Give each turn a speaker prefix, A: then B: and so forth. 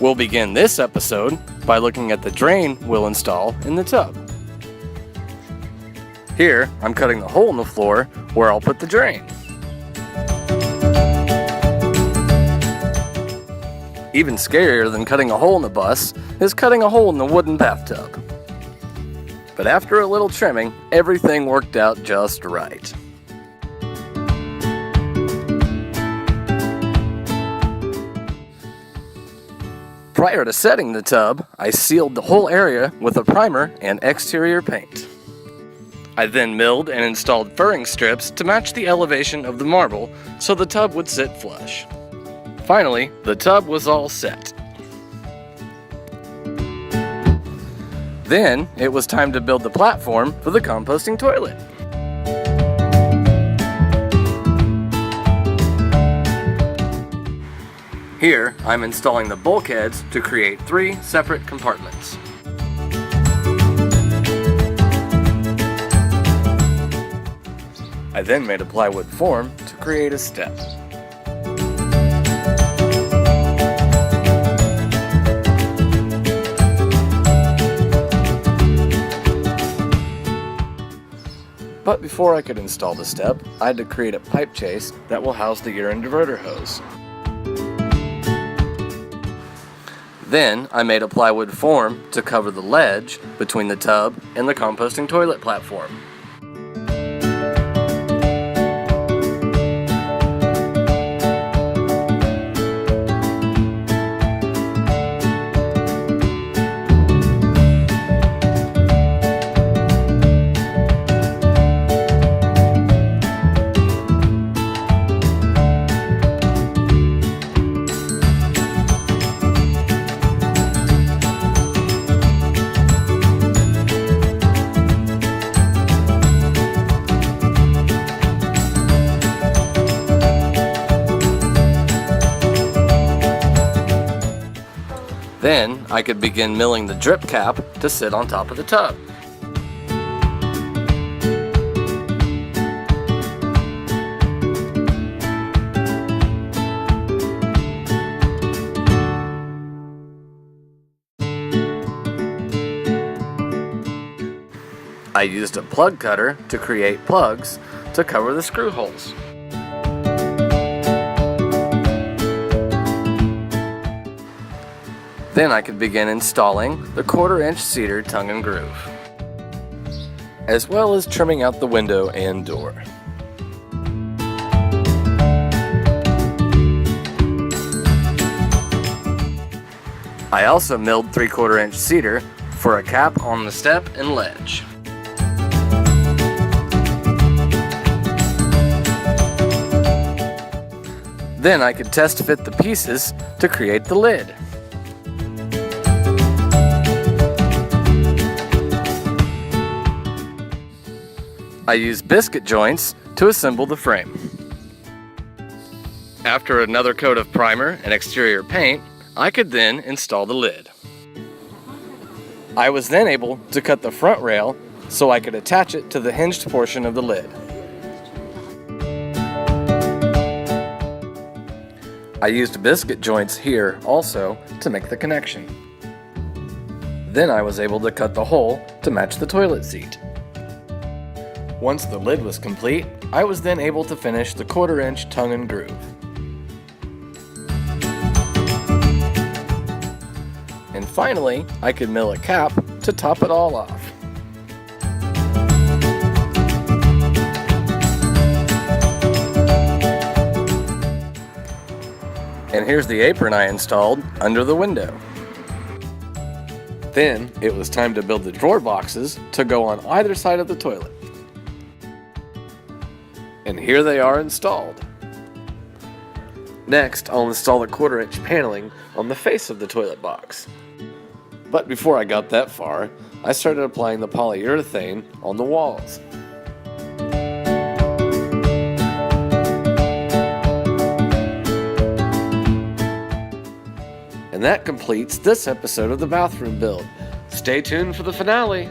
A: We'll begin this episode by looking at the drain we'll install in the tub. Here, I'm cutting the hole in the floor where I'll put the drain. Even scarier than cutting a hole in the bus is cutting a hole in the wooden bathtub. But after a little trimming, everything worked out just right. Prior to setting the tub, I sealed the whole area with a primer and exterior paint. I then milled and installed furring strips to match the elevation of the marble so the tub would sit flush. Finally, the tub was all set. Then, it was time to build the platform for the composting toilet. Here, I'm installing the bulkheads to create 3 separate compartments. I then made a plywood form to create a step. But before I could install the step, I had to create a pipe chase that will house the urine diverter hose. Then, I made a plywood form to cover the ledge between the tub and the composting toilet platform. Then, I could begin milling the drip cap to sit on top of the tub. I used a plug cutter to create plugs to cover the screw holes. Then I could begin installing the 1/4-inch cedar tongue and groove, as well as trimming out the window and door. I also milled 3/4-inch cedar for a cap on the step and ledge. Then I could test fit the pieces to create the lid. I used biscuit joints to assemble the frame. After another coat of primer and exterior paint, I could then install the lid. I was then able to cut the front rail so I could attach it to the hinged portion of the lid. I used biscuit joints here also to make the connection. Then I was able to cut the hole to match the toilet seat. Once the lid was complete, I was then able to finish the 1/4-inch tongue and groove. And finally, I could mill a cap to top it all off. And here's the apron I installed under the window. Then, it was time to build the drawer boxes to go on either side of the toilet. And here they are installed. Next, I'll install the 1/4-inch paneling on the face of the toilet box. But before I got that far, I started applying the polyurethane on the walls. And that completes this episode of the bathroom build. Stay tuned for the finale.